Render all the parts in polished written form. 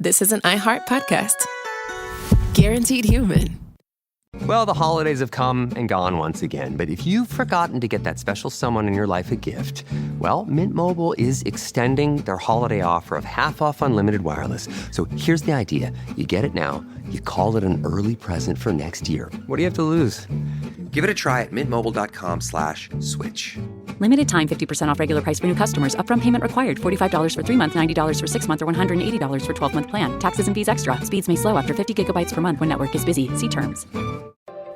this is an iHeart podcast. Guaranteed human. Well, the holidays have come and gone once again, but if you've forgotten to get that special someone in your life a gift, well, Mint Mobile is extending their holiday offer of half off unlimited wireless. So here's the idea. You get it now. You call it an early present for next year. What do you have to lose? Give it a try at mintmobile.com/switch. Limited time 50% off regular price for new customers. Upfront payment required. $45 for 3 months, $90 for 6 months, or $180 for 12-month plan. Taxes and fees extra. Speeds may slow after 50 gigabytes per month when network is busy. See terms.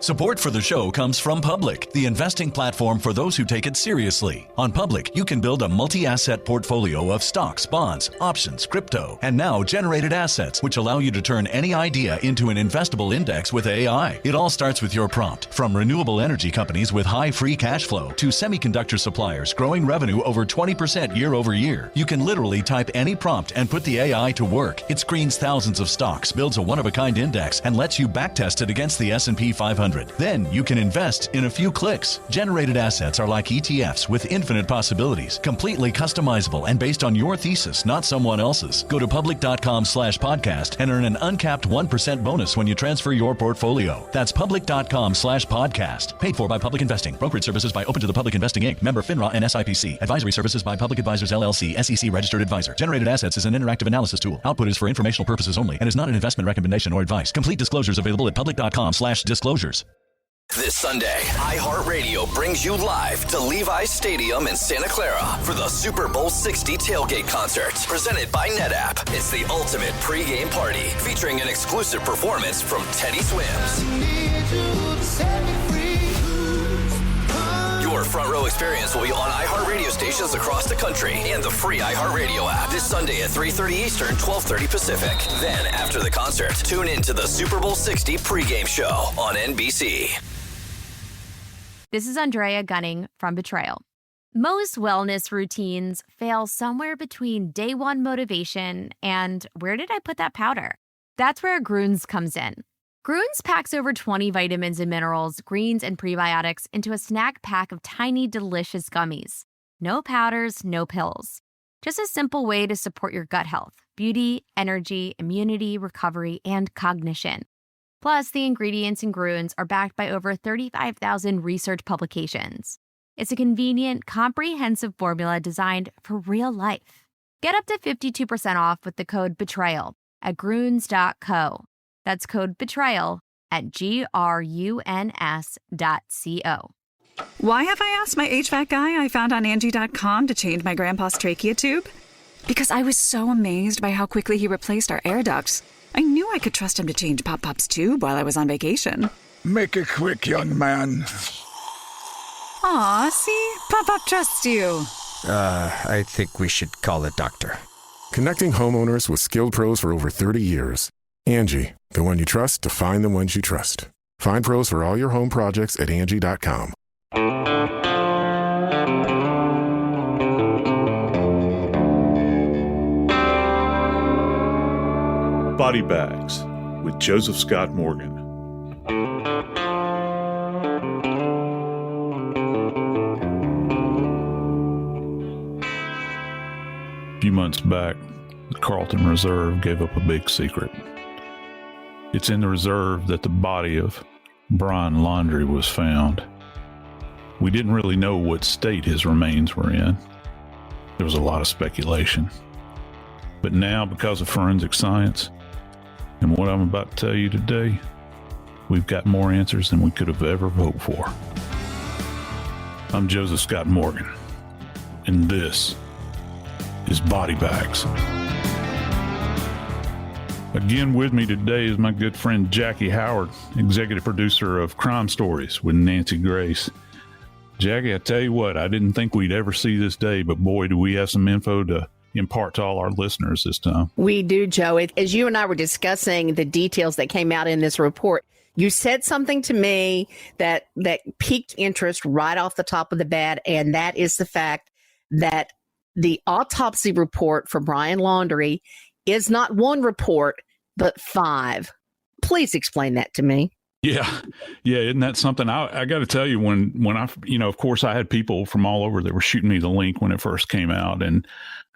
Support for the show comes from Public, the investing platform for those who take it seriously. On Public, you can build a multi-asset portfolio of stocks, bonds, options, crypto, and now generated assets, which allow you to turn any idea into an investable index with AI. It all starts with your prompt. From renewable energy companies with high free cash flow to semiconductor suppliers growing revenue over 20% year over year, you can literally type any prompt and put the AI to work. It screens thousands of stocks, builds a one-of-a-kind index, and lets you backtest it against the S&P 500. Then you can invest in a few clicks. Generated assets are like ETFs with infinite possibilities, completely customizable and based on your thesis, not someone else's. Go to public.com/podcast and earn an uncapped 1% bonus when you transfer your portfolio. That's public.com/podcast. Paid for by Public Investing. Brokerage services by Open to the Public Investing Inc. Member FINRA and SIPC. Advisory services by Public Advisors LLC, SEC registered advisor. Generated assets is an interactive analysis tool. Output is for informational purposes only and is not an investment recommendation or advice. Complete disclosures available at public.com/disclosures. This Sunday, iHeartRadio brings you live to Levi's Stadium in Santa Clara for the Super Bowl 60 tailgate concert, presented by NetApp. It's the ultimate pregame party, featuring an exclusive performance from Teddy Swims. Your front row experience will be on iHeartRadio stations across the country and the free iHeartRadio app this Sunday at 3:30 Eastern, 12:30 Pacific. Then, after the concert, tune in to the Super Bowl 60 pregame show on NBC. This is Andrea Gunning from Betrayal. Most wellness routines fail somewhere between day one motivation and where did I put that powder? That's where Grunes comes in. Grunes packs over 20 vitamins and minerals, greens, and prebiotics into a snack pack of tiny, delicious gummies. No powders, no pills. Just a simple way to support your gut health, beauty, energy, immunity, recovery, and cognition. Plus, the ingredients in Grunes are backed by over 35,000 research publications. It's a convenient, comprehensive formula designed for real life. Get up to 52% off with the code BETRAYAL at Grunes.co. That's code BETRAYAL at GRUNS.co. Why have I asked my HVAC guy I found on Angie.com to change my grandpa's trachea tube? Because I was so amazed by how quickly he replaced our air ducts. I knew I could trust him to change Pop-Pop's tube while I was on vacation. Make it quick, young man. Aw, see? Pop-Pop trusts you. I think we should call a doctor. Connecting homeowners with skilled pros for over 30 years. Angie, the one you trust to find the ones you trust. Find pros for all your home projects at Angie.com. Body Bags with Joseph Scott Morgan. A few months back, the Carlton Reserve gave up a big secret. It's in the reserve that the body of Brian Laundrie was found. We didn't really know what state his remains were in. There was a lot of speculation. But now, because of forensic science, and what I'm about to tell you today, we've got more answers than we could have ever hoped for. I'm Joseph Scott Morgan, and this is Body Bags. Again with me today is my good friend Jackie Howard, executive producer of Crime Stories with Nancy Grace. Jackie, I tell you what, I didn't think we'd ever see this day, but boy, do we have some info to impart to all our listeners this time. We do, Joe. As you and I were discussing the details that came out in this report, you said something to me that piqued interest right off the top of the bat, and that is the fact that the autopsy report for Brian Laundrie is not one report, but 5. Please explain that to me. Yeah. Isn't that something? I got to tell you, when I, of course, I had people from all over that were shooting me the link when it first came out, and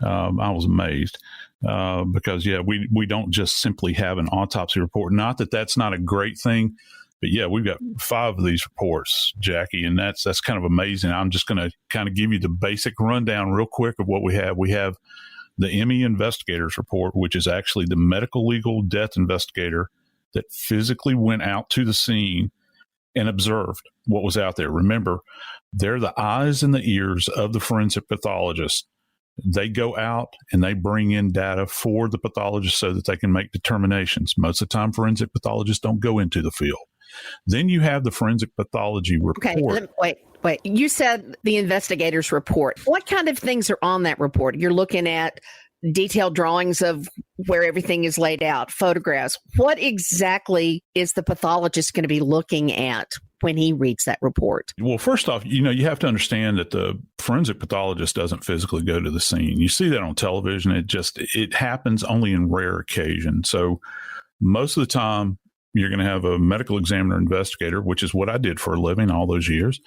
I was amazed. because, we don't just simply have an autopsy report. Not that that's not a great thing, but we've got 5 of these reports, Jackie, and that's kind of amazing. I'm just going to kind of give you the basic rundown real quick of what we have. We have the ME investigator's report, which is actually the medical legal death investigator that physically went out to the scene and observed what was out there. Remember, they're the eyes and the ears of the forensic pathologist. They go out and they bring in data for the pathologist so that they can make determinations. Most of the time, forensic pathologists don't go into the field. Then you have the forensic pathology report. Okay, wait. You said the investigator's report. What kind of things are on that report? You're looking at detailed drawings of where everything is laid out, photographs. What exactly is the pathologist going to be looking at when he reads that report? Well, first off, you have to understand that the forensic pathologist doesn't physically go to the scene. You see that on television. It happens only in rare occasions. So most of the time, you're going to have a medical examiner investigator, which is what I did for a living all those years,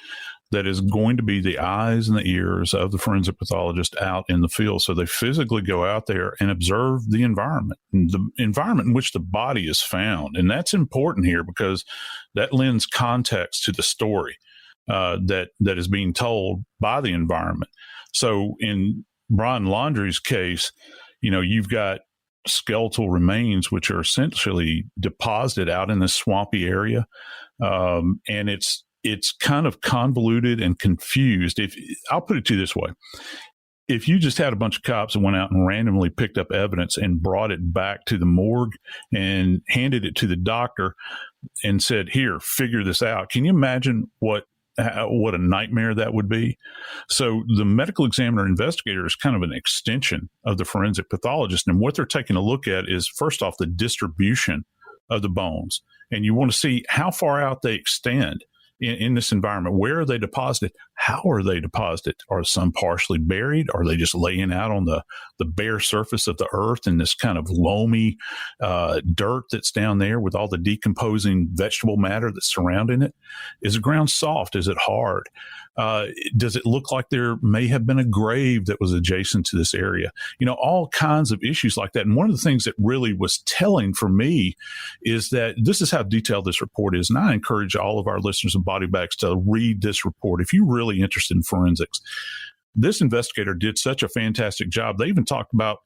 that is going to be the eyes and the ears of the forensic pathologist out in the field. So they physically go out there and observe the environment in which the body is found. And that's important here because that lends context to the story that is being told by the environment. So in Brian Laundrie's case, you've got skeletal remains, which are essentially deposited out in this swampy area. And it's kind of convoluted and confused. I'll put it to you this way. If you just had a bunch of cops that went out and randomly picked up evidence and brought it back to the morgue and handed it to the doctor and said, here, figure this out. Can you imagine what a nightmare that would be? So the medical examiner investigator is kind of an extension of the forensic pathologist. And what they're taking a look at is, first off, the distribution of the bones. And you want to see how far out they extend in this environment. Where are they deposited? How are they deposited? Are some partially buried? Are they just laying out on the bare surface of the earth in this kind of loamy dirt that's down there with all the decomposing vegetable matter that's surrounding it? Is the ground soft? Is it hard? Does it look like there may have been a grave that was adjacent to this area? All kinds of issues like that. And one of the things that really was telling for me is that this is how detailed this report is. And I encourage all of our listeners of Body Bags to read this report if you're really interested in forensics. This investigator did such a fantastic job. They even talked about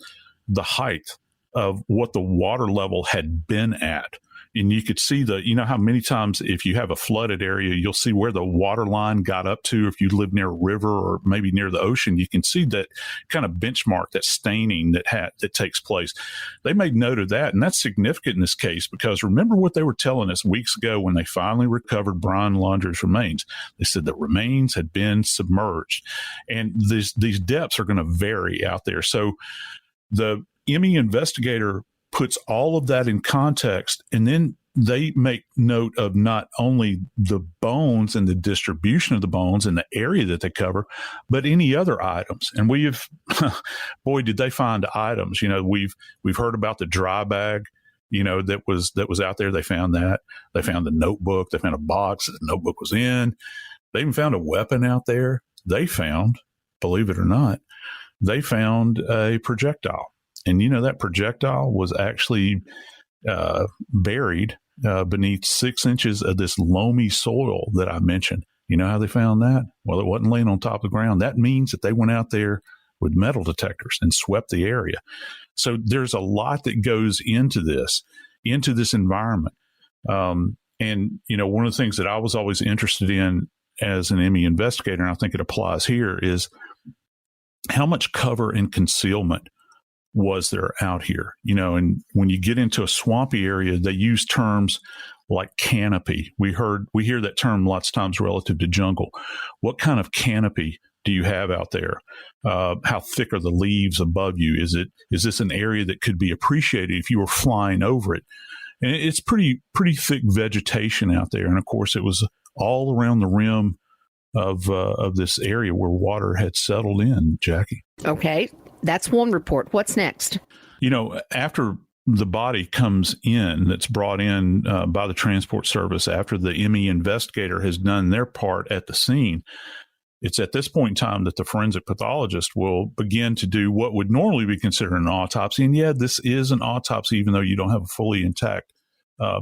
the height of what the water level had been at. And you could see how many times if you have a flooded area, you'll see where the water line got up to. If you live near a river or maybe near the ocean, you can see that kind of benchmark, that staining that takes place. They made note of that. And that's significant in this case because remember what they were telling us weeks ago when they finally recovered Brian Laundrie's remains. They said the remains had been submerged. And these depths are going to vary out there. So the ME investigator puts all of that in context, and then they make note of not only the bones and the distribution of the bones and the area that they cover, but any other items. And boy, did they find items. We've heard about the dry bag, that was out there. They found that. They found the notebook. They found a box that the notebook was in. They even found a weapon out there. They found, believe it or not, they found a projectile. And, that projectile was actually buried beneath 6 inches of this loamy soil that I mentioned. You know how they found that? Well, it wasn't laying on top of the ground. That means that they went out there with metal detectors and swept the area. So there's a lot that goes into this environment. And, one of the things that I was always interested in as an ME investigator, and I think it applies here, is how much cover and concealment was there out here, and when you get into a swampy area, they use terms like canopy. We hear that term lots of times relative to jungle. What kind of canopy do you have out there? How thick are the leaves above you? Is this an area that could be appreciated if you were flying over it? And it's pretty thick vegetation out there. And of course it was all around the rim of this area where water had settled in, Jackie. Okay. That's one report. What's next? After the body comes in, that's brought in by the transport service, after the ME investigator has done their part at the scene, It's at this point in time that the forensic pathologist will begin to do what would normally be considered an autopsy. And yeah, this is an autopsy, even though you don't have a fully intact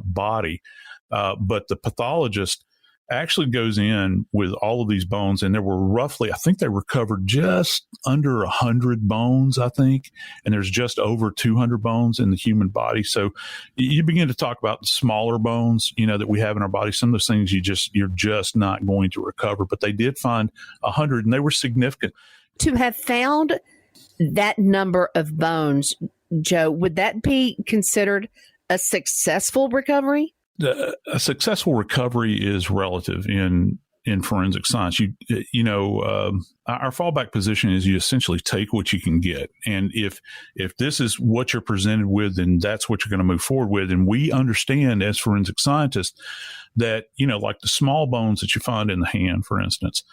body. But the pathologist actually goes in with all of these bones, and there were roughly, I think they recovered just under 100 bones, I think, and there's just over 200 bones in the human body. So you begin to talk about the smaller bones, that we have in our body. Some of those things you're just not going to recover, but they did find 100, and they were significant. To have found that number of bones, Joe, would that be considered a successful recovery? A successful recovery is relative in forensic science. Our fallback position is you essentially take what you can get. And if this is what you're presented with, then that's what you're going to move forward with. And we understand as forensic scientists that, like the small bones that you find in the hand, for instance,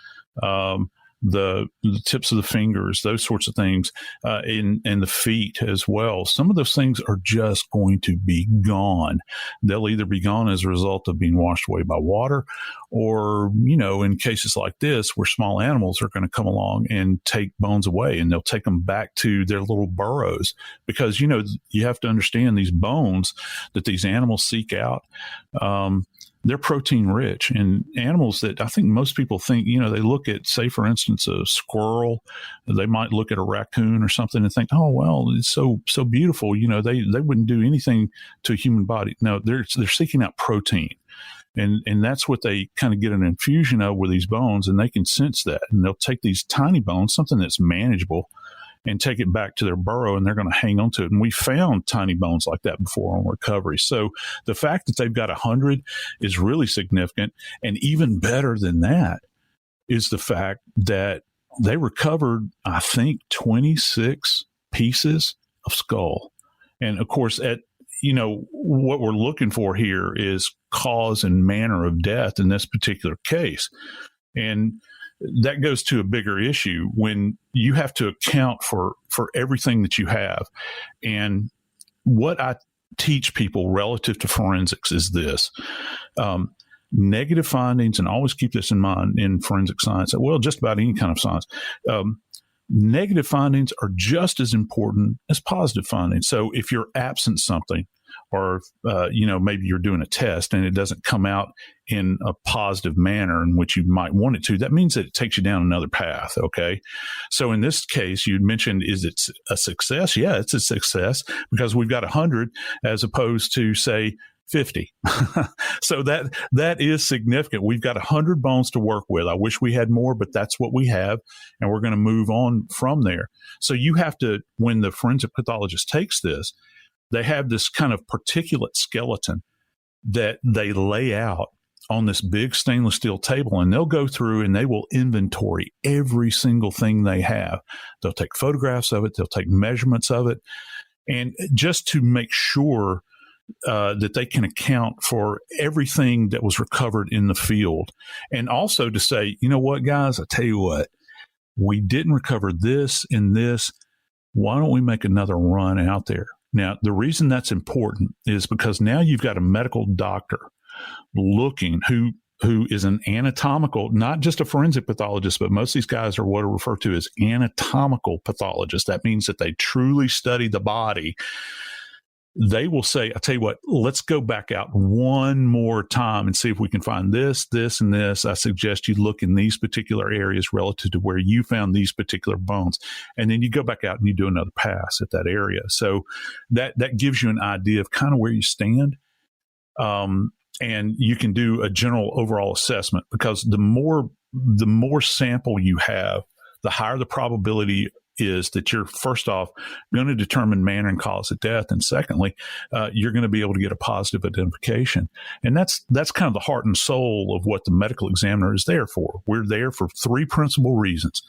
the tips of the fingers, those sorts of things, and the feet as well. Some of those things are just going to be gone. They'll either be gone as a result of being washed away by water, or, in cases like this, where small animals are going to come along and take bones away, and they'll take them back to their little burrows. Because, you have to understand these bones that these animals seek out, they're protein rich, and animals that I think most people think, they look at, say, for instance, a squirrel, they might look at a raccoon or something and think, oh, well, it's so beautiful. They wouldn't do anything to a human body. No, they're seeking out protein. And that's what they kind of get an infusion of with these bones, and they can sense that. And they'll take these tiny bones, something that's manageable, and take it back to their burrow, and they're going to hang on to it. And we found tiny bones like that before on recovery. So the fact that they've got 100 is really significant. And even better than that is the fact that they recovered, I think, 26 pieces of skull. And of course, what we're looking for here is cause and manner of death in this particular case. And that goes to a bigger issue when you have to account for everything that you have. And what I teach people relative to forensics is this. Negative findings, and always keep this in mind in forensic science, well, just about any kind of science, negative findings are just as important as positive findings. So if you're absent something, or, maybe you're doing a test and it doesn't come out in a positive manner in which you might want it to, that means that it takes you down another path. Okay. So in this case, you'd mentioned, is it a success? Yeah, it's a success because we've got 100 as opposed to, say, 50. So that is significant. We've got 100 bones to work with. I wish we had more, but that's what we have, and we're going to move on from there. So you have to, when the forensic pathologist takes this, they have this kind of particulate skeleton that they lay out on this big stainless steel table, and they'll go through and they will inventory every single thing they have. They'll take photographs of it. They'll take measurements of it. And just to make sure that they can account for everything that was recovered in the field. And also to say, you know what, guys, I tell you what, we didn't recover this and this. Why don't we make another run out there? Now, the reason that's important is because now you've got a medical doctor looking who is an anatomical, not just a forensic pathologist, but most of these guys are what are referred to as anatomical pathologists. That means that they truly study the body. They will say, I tell you what, let's go back out one more time and see if we can find this, this, and this. I suggest you look in these particular areas relative to where you found these particular bones. And then you go back out and you do another pass at that area. So that gives you an idea of kind of where you stand. And you can do a general overall assessment, because the more sample you have, the higher the probability is that you're, first off, going to determine manner and cause of death. And secondly, you're going to be able to get a positive identification. And that's kind of the heart and soul of what the medical examiner is there for. We're there for three principal reasons: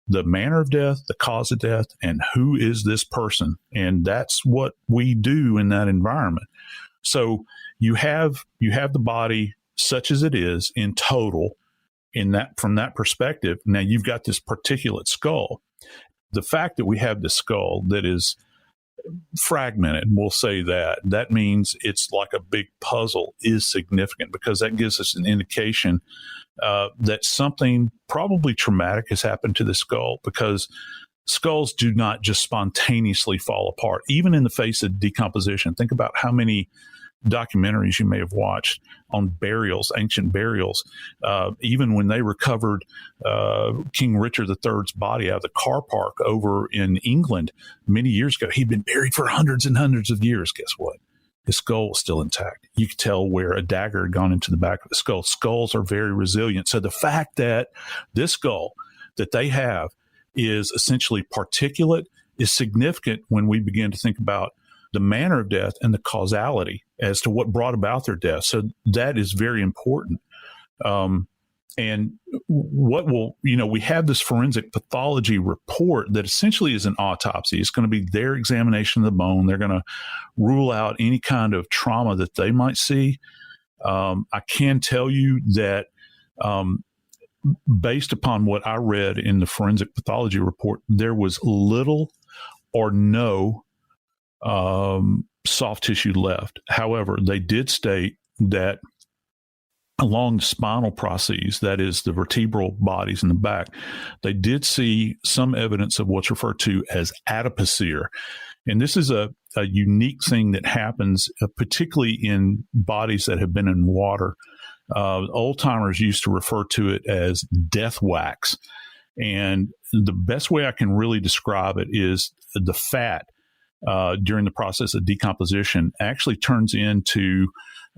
the manner of death, the cause of death, and who is this person. And that's what we do in that environment. So you have the body such as it is in total from that perspective. Now you've got this particulate skull. The fact that we have this skull that is fragmented. We'll say that. That means it's like a big puzzle is significant, because that gives us an indication that something probably traumatic has happened to the skull, because skulls do not just spontaneously fall apart, even in the face of decomposition. Think about how many documentaries you may have watched on burials, ancient burials. Even when they recovered King Richard III's body out of the car park over in England many years ago, he'd been buried for hundreds and hundreds of years. Guess what? His skull was still intact. You could tell where a dagger had gone into the back of the skull. Skulls are very resilient. So the fact that this skull that they have is essentially particulate is significant when we begin to think about the manner of death and the causality as to what brought about their death. So that is very important. And what will, we have this forensic pathology report that essentially is an autopsy. It's going to be their examination of the bone. They're going to rule out any kind of trauma that they might see. I can tell you that based upon what I read in the forensic pathology report, there was little or no soft tissue left. However, they did state that along the spinal processes, that is the vertebral bodies in the back, they did see some evidence of what's referred to as adipocere. And this is a unique thing that happens, particularly in bodies that have been in water. Old timers used to refer to it as death wax. And the best way I can really describe it is the fat during the process of decomposition actually turns into,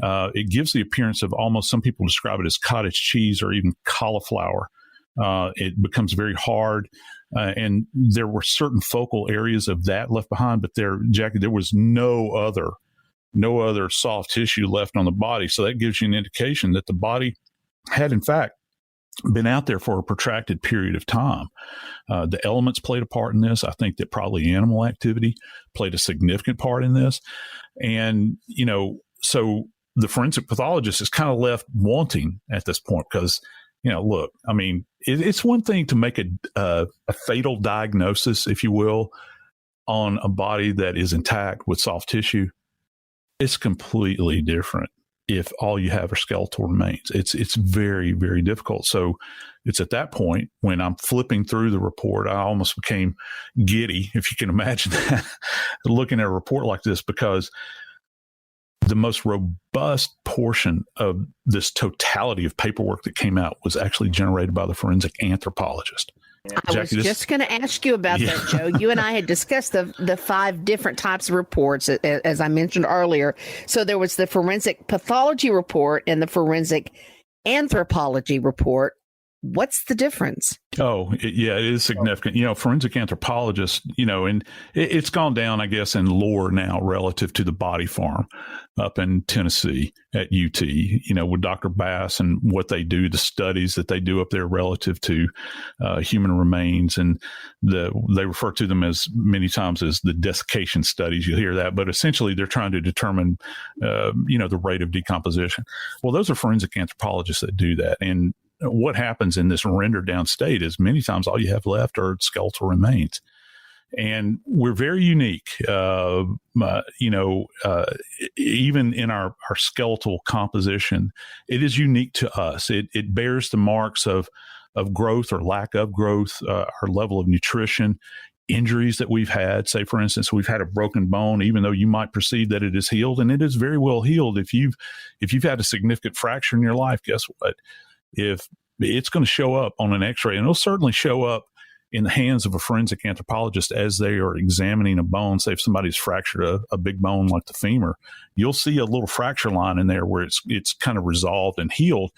it gives the appearance of almost, some people describe it as cottage cheese or even cauliflower. It becomes very hard. And there were certain focal areas of that left behind, but Jackie, there was no other soft tissue left on the body. So that gives you an indication that the body had, in fact, been out there for a protracted period of time. The elements played a part in this. I think that probably animal activity played a significant part in this. And, so the forensic pathologist is kind of left wanting at this point because, look, I mean, it's one thing to make a fatal diagnosis, if you will, on a body that is intact with soft tissue. It's completely different if all you have are skeletal remains. It's very, very difficult. So it's at that point when I'm flipping through the report, I almost became giddy, if you can imagine that, looking at a report like this, because the most robust portion of this totality of paperwork that came out was actually generated by the forensic anthropologist. I was just going to ask you about that, Joe. You and I had discussed the 5 different types of reports, as I mentioned earlier. So there was the forensic pathology report and the forensic anthropology report. What's the difference? Oh, it is significant. Forensic anthropologists, and it's gone down, I guess, in lore now relative to the body farm up in Tennessee at UT, with Dr. Bass and what they do, the studies that they do up there relative to human remains. And they refer to them as many times as the desiccation studies. You hear that, but essentially they're trying to determine, the rate of decomposition. Well, those are forensic anthropologists that do that. And what happens in this rendered down state is many times all you have left are skeletal remains. And we're very unique, even in our skeletal composition, it is unique to us. It bears the marks of growth or lack of growth, our level of nutrition, injuries that we've had. Say, for instance, we've had a broken bone, even though you might perceive that it is healed, and it is very well healed. If you've had a significant fracture in your life, guess what? If it's going to show up on an x-ray, and it'll certainly show up in the hands of a forensic anthropologist as they are examining a bone. Say if somebody's fractured a big bone like the femur, you'll see a little fracture line in there where it's kind of resolved and healed.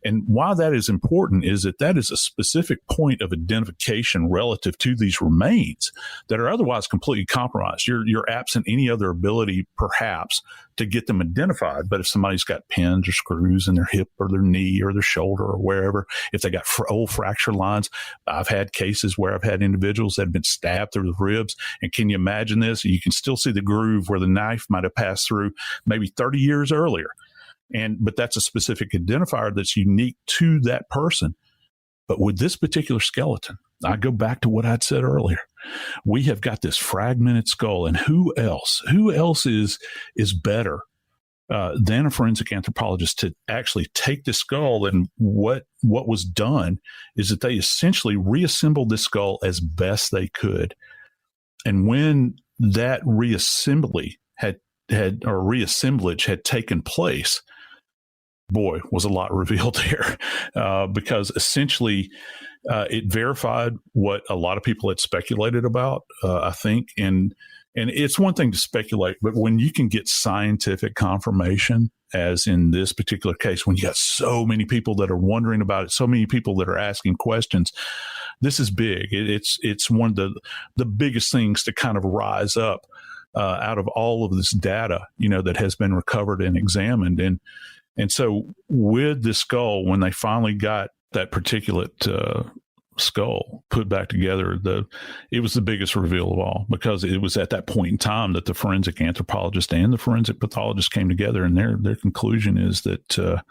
And why that is important is that is a specific point of identification relative to these remains that are otherwise completely compromised. You're absent any other ability, perhaps, to get them identified. But if somebody's got pins or screws in their hip or their knee or their shoulder or wherever, if they got old fracture lines, I've had cases where I've had individuals that have been stabbed through the ribs. And can you imagine this? You can still see the groove where the knife might have passed through maybe 30 years earlier. But that's a specific identifier that's unique to that person. But with this particular skeleton, I go back to what I'd said earlier. We have got this fragmented skull, and who else is better than a forensic anthropologist to actually take the skull? And what was done is that they essentially reassembled this skull as best they could. And when that reassemblage had taken place, boy, was a lot revealed there, because essentially it verified what a lot of people had speculated about, I think. And it's one thing to speculate, but when you can get scientific confirmation, as in this particular case, when you got so many people that are wondering about it, so many people that are asking questions, this is big. It's one of the biggest things to kind of rise up out of all of this data, that has been recovered and examined. And so with the skull, when they finally got that particulate skull put back together, it was the biggest reveal of all, because it was at that point in time that the forensic anthropologist and the forensic pathologist came together, and their conclusion is that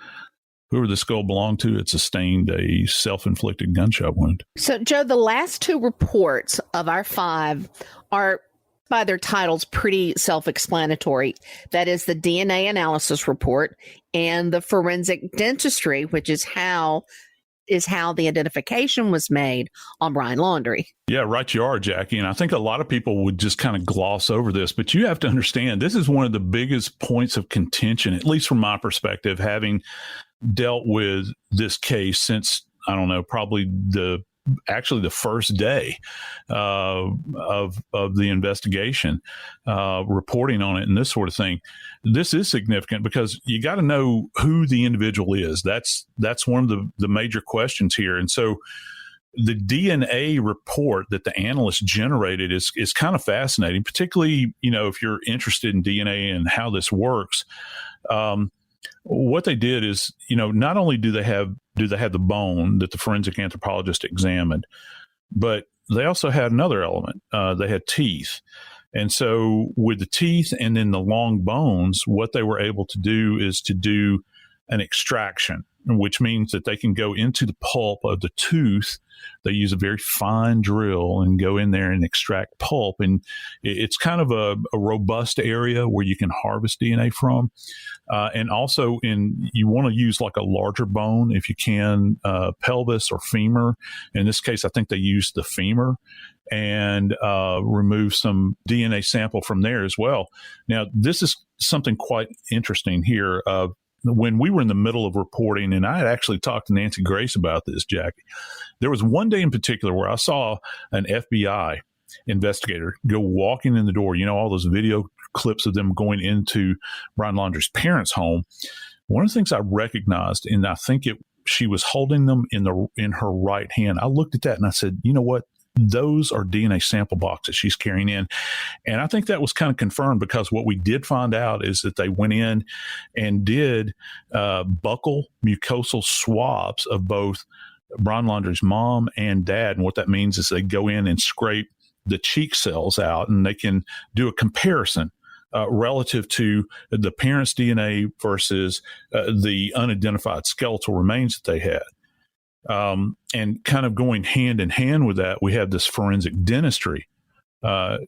whoever the skull belonged to, it sustained a self-inflicted gunshot wound. So, Joe, the last two reports of our 5 are, by their titles, pretty self-explanatory. That is the DNA analysis report and the forensic dentistry, which is how the identification was made on Brian Laundrie. Yeah, right you are, Jackie. And I think a lot of people would just kind of gloss over this, but you have to understand this is one of the biggest points of contention, at least from my perspective, having dealt with this case since, I don't know, probably the first day of the investigation, reporting on it and this sort of thing. This is significant because you got to know who the individual is. That's one of the major questions here. And so the DNA report that the analyst generated is kind of fascinating, particularly, if you're interested in DNA and how this works. What they did is, not only do they have the bone that the forensic anthropologist examined, but they also had another element. They had teeth. And so with the teeth and then the long bones, what they were able to do is to do an extraction, which means that they can go into the pulp of the tooth. They use a very fine drill and go in there and extract pulp. And it's kind of a robust area where you can harvest DNA from. And also you want to use like a larger bone if you can, pelvis or femur. In this case, I think they used the femur, and remove some DNA sample from there as well. Now, this is something quite interesting here. When we were in the middle of reporting, and I had actually talked to Nancy Grace about this, Jackie, there was one day in particular where I saw an FBI investigator go walking in the door, all those video clips of them going into Brian Laundrie's parents' home. One of the things I recognized, and I think she was holding them in her right hand. I looked at that and I said, you know what? Those are DNA sample boxes she's carrying in. And I think that was kind of confirmed, because what we did find out is that they went in and did buccal mucosal swabs of both Brian Laundrie's mom and dad. And what that means is they go in and scrape the cheek cells out, and they can do a comparison relative to the parents' DNA versus the unidentified skeletal remains that they had. And kind of going hand in hand with that, we have this forensic dentistry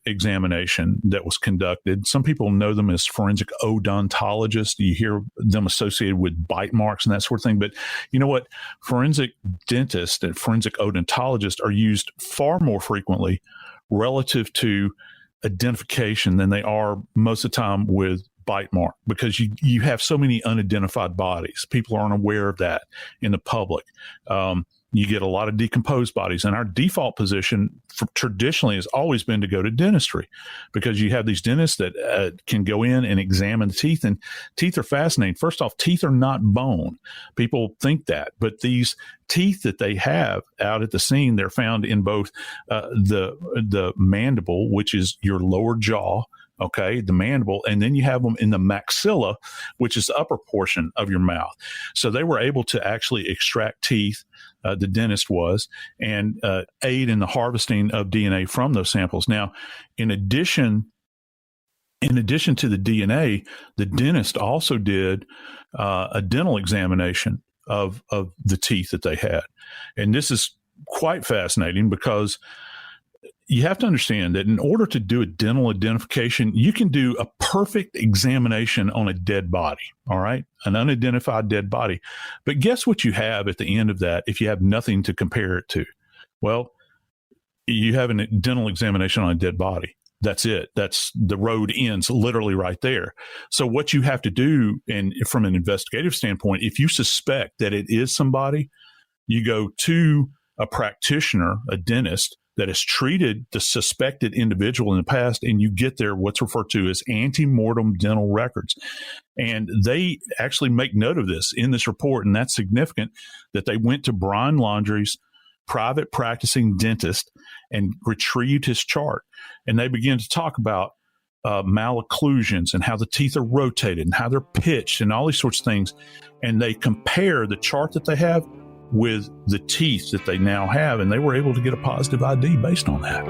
examination that was conducted. Some people know them as forensic odontologists. You hear them associated with bite marks and that sort of thing. But you know what? Forensic dentists and forensic odontologists are used far more frequently relative to identification than they are most of the time with bite mark, because you have so many unidentified bodies. People aren't aware of that in the public. You get a lot of decomposed bodies, and our default position traditionally has always been to go to dentistry, because you have these dentists that can go in and examine the teeth, and teeth are fascinating. First off, teeth are not bone. People think that, but these teeth that they have out at the scene, they're found in both the mandible, which is your lower jaw, okay, the mandible, and then you have them in the maxilla, which is the upper portion of your mouth. So they were able to actually extract teeth, the dentist was, and aid in the harvesting of DNA from those samples. Now, in addition to the DNA, the dentist also did a dental examination of the teeth that they had. And this is quite fascinating, because you have to understand that in order to do a dental identification, you can do a perfect examination on a dead body, all right? An unidentified dead body. But guess what you have at the end of that if you have nothing to compare it to? Well, you have a dental examination on a dead body. That's it. That's the road ends literally right there. So what you have to do, and from an investigative standpoint, if you suspect that it is somebody, you go to a practitioner, a dentist that has treated the suspected individual in the past, and you get their what's referred to as ante-mortem dental records. And they actually make note of this in this report, and that's significant that they went to Brian Laundrie's private practicing dentist and retrieved his chart. And they begin to talk about malocclusions and how the teeth are rotated and how they're pitched and all these sorts of things. And they compare the chart that they have with the teeth that they now have, and they were able to get a positive ID based on that.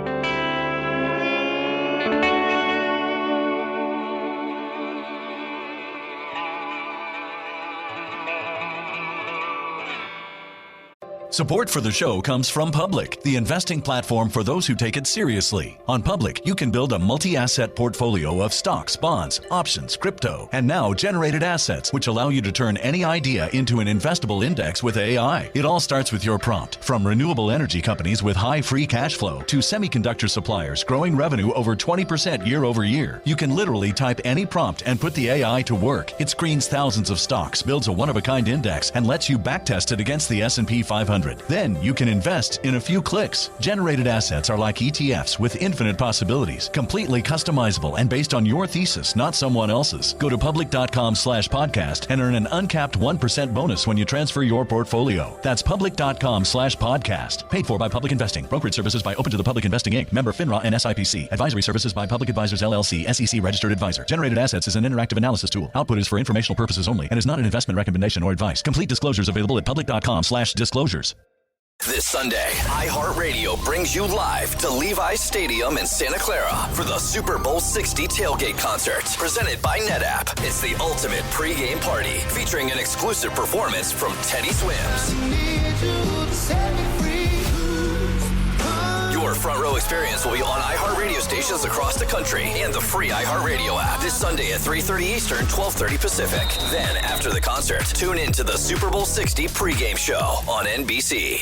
Support for the show comes from Public, the investing platform for those who take it seriously. On Public, you can build a multi-asset portfolio of stocks, bonds, options, crypto, and now generated assets, which allow you to turn any idea into an investable index with AI. It all starts with your prompt. From renewable energy companies with high free cash flow to semiconductor suppliers growing revenue over 20% year over year, you can literally type any prompt and put the AI to work. It screens thousands of stocks, builds a one-of-a-kind index, and lets you backtest it against the S&P 500. Then you can invest in a few clicks. Generated assets are like ETFs with infinite possibilities, completely customizable and based on your thesis, not someone else's. Go to public.com/podcast and earn an uncapped 1% bonus when you transfer your portfolio. That's public.com/podcast. Paid for by Public Investing. Brokerage services by Open to the Public Investing Inc. Member FINRA and SIPC. Advisory services by Public Advisors LLC, SEC registered advisor. Generated assets is an interactive analysis tool. Output is for informational purposes only and is not an investment recommendation or advice. Complete disclosures available at public.com/disclosures. This Sunday, iHeartRadio brings you live to Levi's Stadium in Santa Clara for the Super Bowl 60 tailgate concert, presented by NetApp. It's the ultimate pregame party, featuring an exclusive performance from Teddy Swims. Your front row experience will be on iHeartRadio stations across the country and the free iHeartRadio app this Sunday at 3:30 Eastern, 12:30 Pacific. Then, after the concert, tune in to the Super Bowl 60 pregame show on NBC.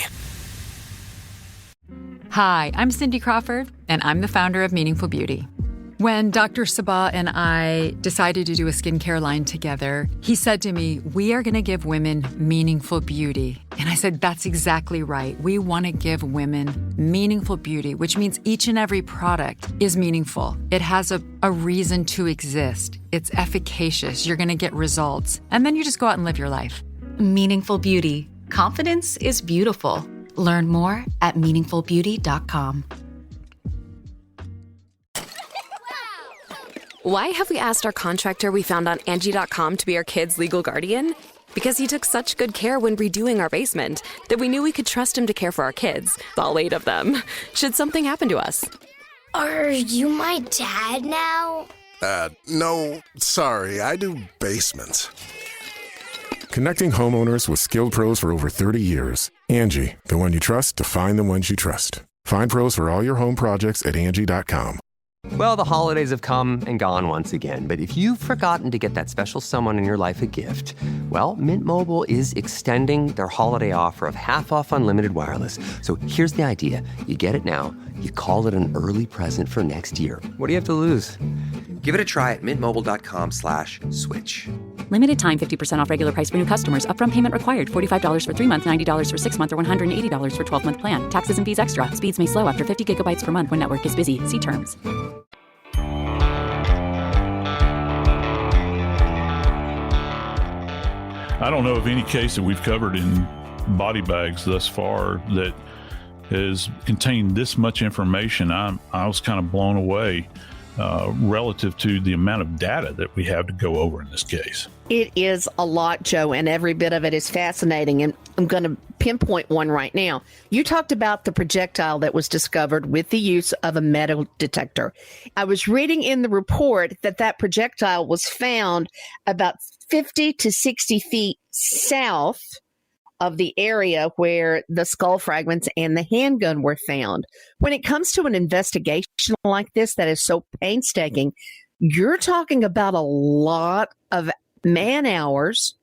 Hi, I'm Cindy Crawford, and I'm the founder of Meaningful Beauty. When Dr. Sabah and I decided to do a skincare line together, he said to me, we are going to give women meaningful beauty. And I said, that's exactly right. We want to give women meaningful beauty, which means each and every product is meaningful. It has a reason to exist. It's efficacious. You're going to get results. And then you just go out and live your life. Meaningful Beauty. Confidence is beautiful. Learn more at meaningfulbeauty.com. Why have we asked our contractor we found on Angie.com to be our kids' legal guardian? Because he took such good care when redoing our basement that we knew we could trust him to care for our kids, all 8 of them, should something happen to us. Are you my dad now? No, sorry, I do basements. Connecting homeowners with skilled pros for over 30 years. Angie, the one you trust to find the ones you trust. Find pros for all your home projects at Angie.com. Well, the holidays have come and gone once again, but if you've forgotten to get that special someone in your life a gift, well, Mint Mobile is extending their holiday offer of half off unlimited wireless. So here's the idea. You get it now, you call it an early present for next year. What do you have to lose? Give it a try at mintmobile.com/switch. Limited time 50% off regular price for new customers. Upfront payment required. $45 for 3 months, $90 for 6 months, or $180 for 12-month plan. Taxes and fees extra. Speeds may slow after 50 gigabytes per month when network is busy. See terms. I don't know of any case that we've covered in body bags thus far that has contained this much information. I was kind of blown away relative to the amount of data that we have to go over in this case. It is a lot, Joe, and every bit of it is fascinating. And I'm going to pinpoint one right now. You talked about the projectile that was discovered with the use of a metal detector. I was reading in the report that projectile was found about 50 to 60 feet south of the area where the skull fragments and the handgun were found. When it comes to an investigation like this that is so painstaking, you're talking about a lot of man hours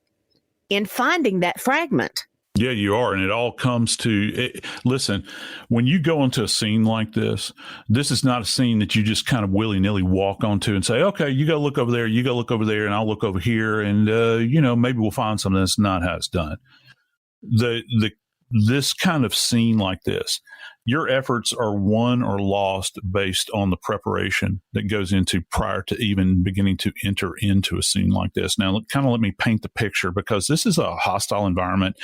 in finding that fragment. Yeah, you are. And it all comes to it. Listen, when you go into a scene like this is not a scene that you just kind of willy nilly walk onto and say, okay, you go look over there, you go look over there, and I'll look over here. And, maybe we'll find something. That's not how it's done. This kind of scene like this, your efforts are won or lost based on the preparation that goes into prior to even beginning to enter into a scene like this. Now, let me paint the picture, because this is a hostile environment.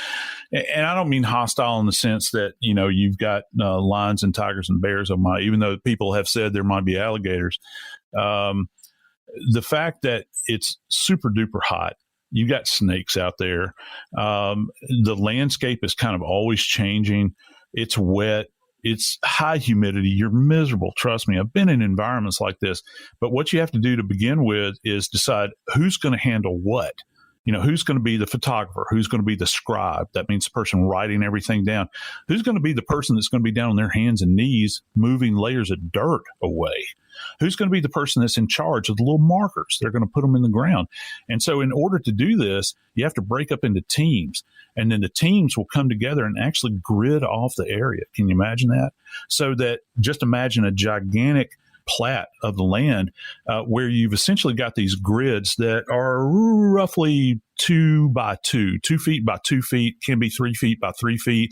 And I don't mean hostile in the sense that, you've got lions and tigers and bears on even though people have said there might be alligators. The fact that it's super duper hot, you got snakes out there. The landscape is kind of always changing. It's wet. It's high humidity. You're miserable. Trust me. I've been in environments like this. But what you have to do to begin with is decide who's going to handle what. Who's going to be the photographer? Who's going to be the scribe? That means the person writing everything down. Who's going to be the person that's going to be down on their hands and knees moving layers of dirt away? Who's going to be the person that's in charge of the little markers? They're going to put them in the ground. And so in order to do this, you have to break up into teams. And then the teams will come together and actually grid off the area. Can you imagine that? So that just imagine a gigantic plat of the land where you've essentially got these grids that are roughly 2 by 2, 2 feet by 2 feet, can be 3 feet by 3 feet.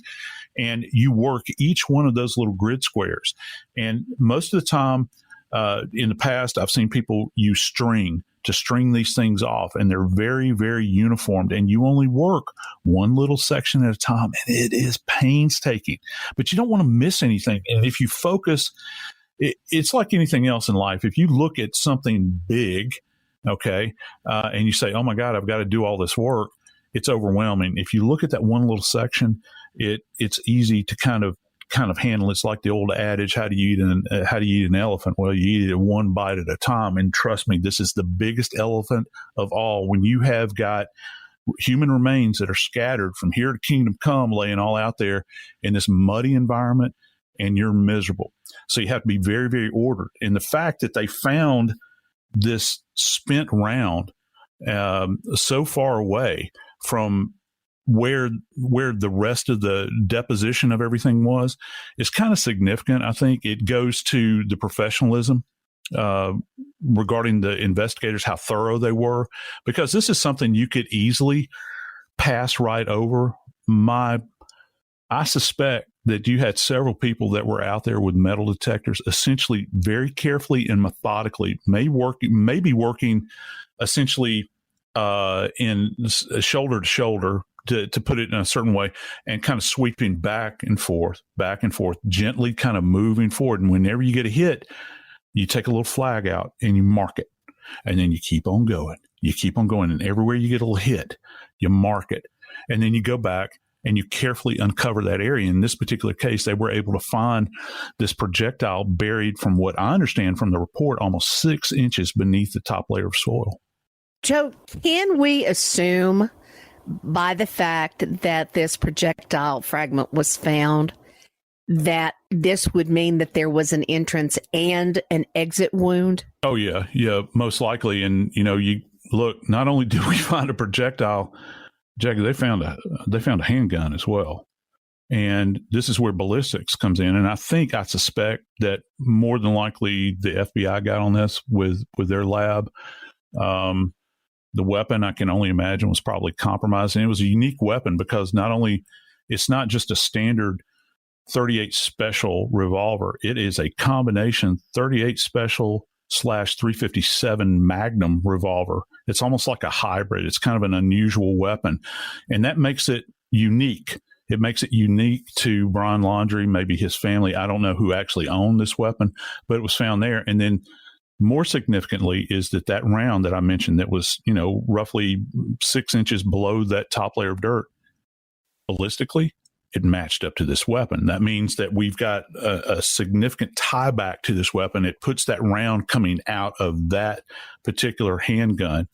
And you work each one of those little grid squares. And most of the time, in the past, I've seen people use string to string these things off, and they're very, very uniformed, and you only work one little section at a time, and it is painstaking, but you don't want to miss anything. And if you focus, it's like anything else in life. If you look at something big, okay, and you say, oh my God, I've got to do all this work, it's overwhelming. If you look at that one little section, it's easy to kind of handle. It's like the old adage, how do you eat an elephant? Well, you eat it one bite at a time. And trust me, this is the biggest elephant of all. When you have got human remains that are scattered from here to kingdom come, laying all out there in this muddy environment, and you're miserable. So you have to be very, very ordered. And the fact that they found this spent round so far away from where the rest of the deposition of everything was is kind of significant. I think it goes to the professionalism regarding the investigators, how thorough they were, because this is something you could easily pass right over. I suspect that you had several people that were out there with metal detectors, essentially very carefully and methodically, maybe working essentially in shoulder to shoulder, to put it in a certain way, and kind of sweeping back and forth, gently kind of moving forward. And whenever you get a hit, you take a little flag out and you mark it. And then you keep on going. And everywhere you get a little hit, you mark it. And then you go back and you carefully uncover that area. In this particular case, they were able to find this projectile buried, from what I understand from the report, almost 6 inches beneath the top layer of soil. Joe, can we assume by the fact that this projectile fragment was found that this would mean that there was an entrance and an exit wound? Oh, yeah, most likely. And, you look, not only did we find a projectile, Jackie, they found a handgun as well. And this is where ballistics comes in. And I suspect that more than likely the FBI got on this with their lab. The weapon, I can only imagine, was probably compromised. And it was a unique weapon because it's not just a standard 38 special revolver. It is a combination 38 special /357 Magnum revolver. It's almost like a hybrid. It's kind of an unusual weapon. And that makes it unique. It makes it unique to Brian Laundrie, maybe his family. I don't know who actually owned this weapon, but it was found there. And then more significantly is that round that I mentioned that was, roughly 6 inches below that top layer of dirt, ballistically, it matched up to this weapon. That means that we've got a significant tie back to this weapon. It puts that round coming out of that particular handgun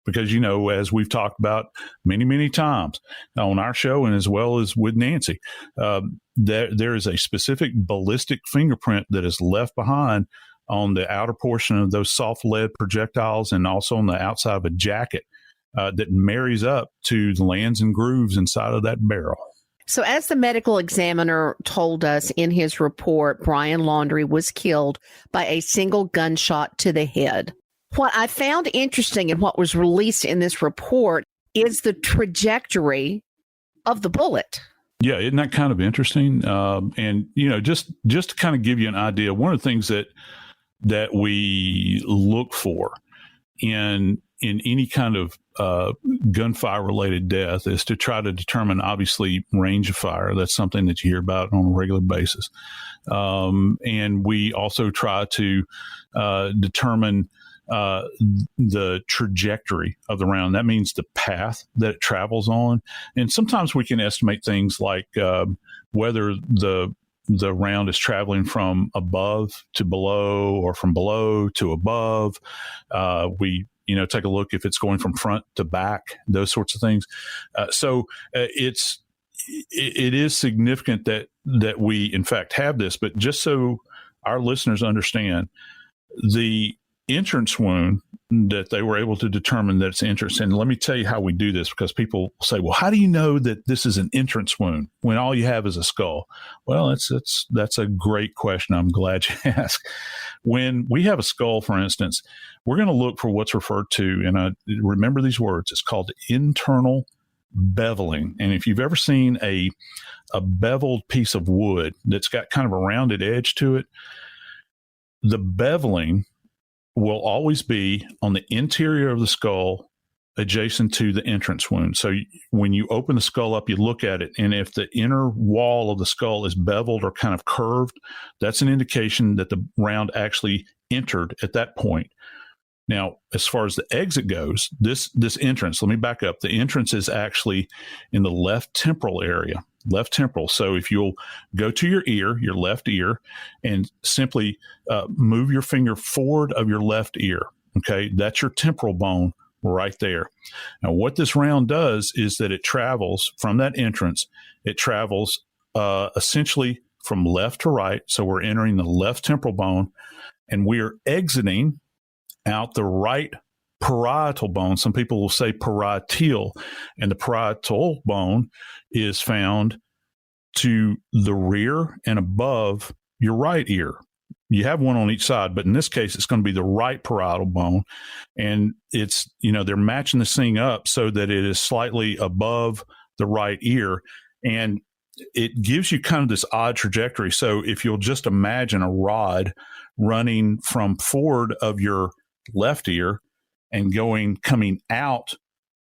because, as we've talked about many, many times on our show and as well as with Nancy, there is a specific ballistic fingerprint that is left behind on the outer portion of those soft lead projectiles and also on the outside of a jacket that marries up to the lands and grooves inside of that barrel. So as the medical examiner told us in his report, Brian Laundrie was killed by a single gunshot to the head. What I found interesting in what was released in this report is the trajectory of the bullet. Yeah, isn't that kind of interesting? And, just to kind of give you an idea, one of the things that we look for in any kind of gunfire related death is to try to determine, obviously, range of fire. That's something that you hear about on a regular basis. And we also try to determine the trajectory of the round. That means the path that it travels on. And sometimes we can estimate things like whether the round is traveling from above to below or from below to above. We take a look if it's going from front to back, those sorts of things. So it is significant that we, in fact, have this. But just so our listeners understand, the entrance wound that they were able to determine that it's entrance. And let me tell you how we do this, because people say, well, how do you know that this is an entrance wound when all you have is a skull? Well, that's a great question. I'm glad you asked. When we have a skull, for instance, we're going to look for what's referred to, and remember these words, it's called internal beveling. And if you've ever seen a beveled piece of wood that's got kind of a rounded edge to it, the beveling will always be on the interior of the skull adjacent to the entrance wound. So when you open the skull up, you look at it, and if the inner wall of the skull is beveled or kind of curved, that's an indication that the round actually entered at that point. Now, as far as the exit goes, this entrance, let me back up. The entrance is actually in the left temporal area. Left temporal. So if you'll go to your left ear, and simply move your finger forward of your left ear, okay, that's your temporal bone right there. Now, what this round does is that it travels from that entrance. It travels essentially from left to right. So we're entering the left temporal bone, and we're exiting out the right parietal bone. Some people will say parietal, and the parietal bone is found to the rear and above your right ear. You have one on each side, but in this case, it's going to be the right parietal bone. And it's, they're matching this thing up so that it is slightly above the right ear. And it gives you kind of this odd trajectory. So if you'll just imagine a rod running from forward of your left ear and coming out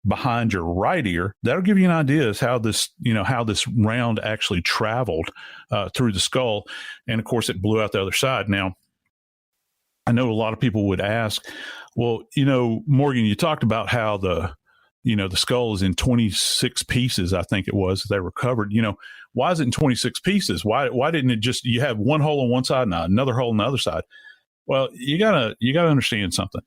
behind your right ear, that'll give you an idea as how this round actually traveled through the skull. And of course, it blew out the other side. Now, I know a lot of people would ask, well, Morgan, you talked about how the skull is in 26 pieces, I think it was, they recovered. Why is it in 26 pieces? Why didn't it just, you have one hole on one side and another hole on the other side? Well, you gotta understand something.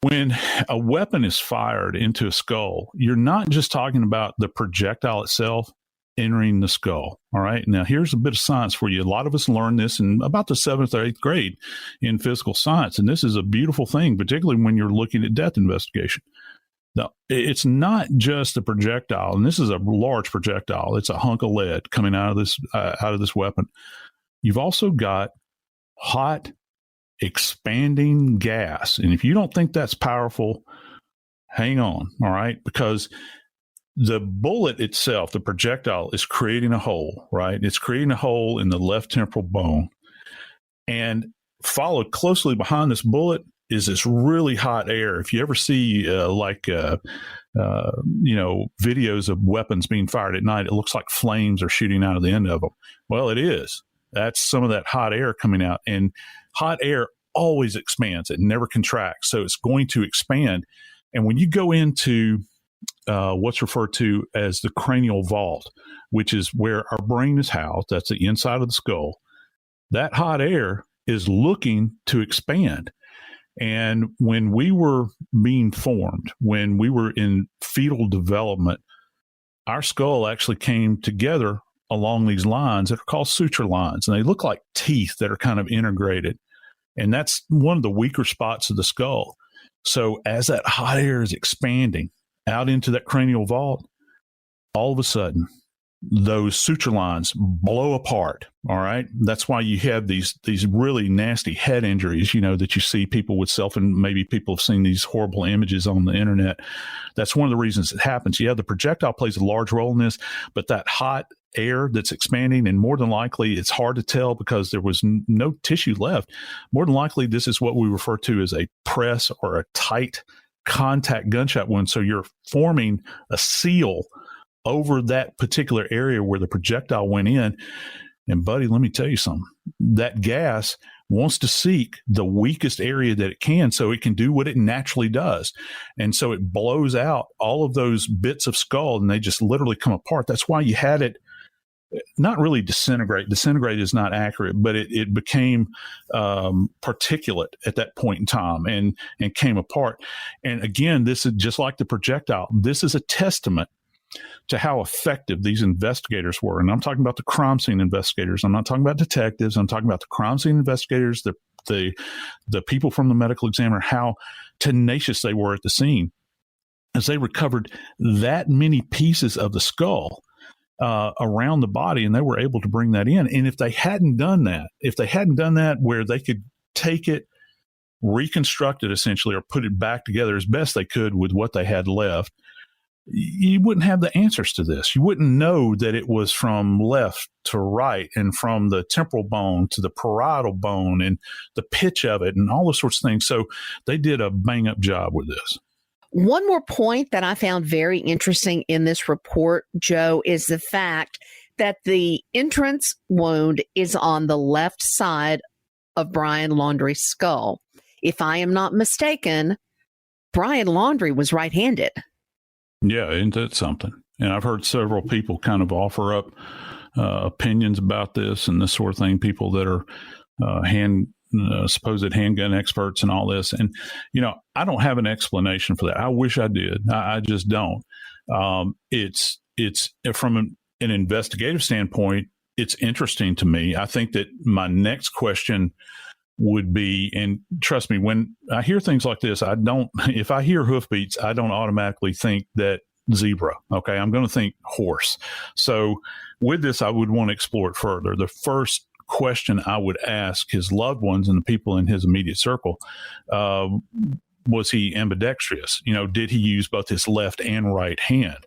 When a weapon is fired into a skull, you're not just talking about the projectile itself entering the skull. All right. Now, here's a bit of science for you. A lot of us learn this in about the 7th or 8th grade in physical science. And this is a beautiful thing, particularly when you're looking at death investigation. Now, it's not just a projectile, and this is a large projectile. It's a hunk of lead coming out of this weapon. You've also got hot, expanding gas. And if you don't think that's powerful, hang on, all right? Because the bullet itself, the projectile, is creating a hole, right? It's creating a hole in the left temporal bone. And followed closely behind this bullet is this really hot air. If you ever see videos of weapons being fired at night, it looks like flames are shooting out of the end of them. Well, it is. That's some of that hot air coming out. And hot air always expands. It never contracts. So it's going to expand. And when you go into what's referred to as the cranial vault, which is where our brain is housed, that's the inside of the skull, that hot air is looking to expand. And when we were being formed, when we were in fetal development, our skull actually came together along these lines that are called suture lines. And they look like teeth that are kind of integrated. And that's one of the weaker spots of the skull. So as that hot air is expanding out into that cranial vault, all of a sudden, those suture lines blow apart. All right. That's why you have these really nasty head injuries, that you see people with and maybe people have seen these horrible images on the internet. That's one of the reasons it happens. Yeah, the projectile plays a large role in this, but that hot air that's expanding, and more than likely, it's hard to tell because there was no tissue left. More than likely, this is what we refer to as a press or a tight contact gunshot wound. So you're forming a seal over that particular area where the projectile went in. And buddy, let me tell you something. That gas wants to seek the weakest area that it can so it can do what it naturally does. And so it blows out all of those bits of skull and they just literally come apart. That's why you had it not really disintegrate. Disintegrate is not accurate, but it became particulate at that point in time and came apart. And again, this is just like the projectile. This is a testament to how effective these investigators were. And I'm talking about the crime scene investigators. I'm not talking about detectives. I'm talking about the crime scene investigators, the people from the medical examiner, how tenacious they were at the scene as they recovered that many pieces of the skull around the body, and they were able to bring that in. And if they hadn't done that where they could take it, reconstruct it essentially, or put it back together as best they could with what they had left, you wouldn't have the answers to this. You wouldn't know that it was from left to right and from the temporal bone to the parietal bone and the pitch of it and all those sorts of things. So they did a bang up job with this. One more point that I found very interesting in this report, Joe, is the fact that the entrance wound is on the left side of Brian Laundrie's skull. If I am not mistaken, Brian Laundrie was right-handed. Yeah, isn't that something? And I've heard several people kind of offer up opinions about this and this sort of thing, people that are supposed handgun experts and all this. And, I don't have an explanation for that. I wish I did. I just don't. It's from an investigative standpoint, it's interesting to me. I think that my next question would be, and trust me, when I hear things like this, if I hear hoofbeats, I don't automatically think that zebra. Okay. I'm going to think horse. So with this, I would want to explore it further. The first question I would ask his loved ones and the people in his immediate circle, was he ambidextrous? Did he use both his left and right hand?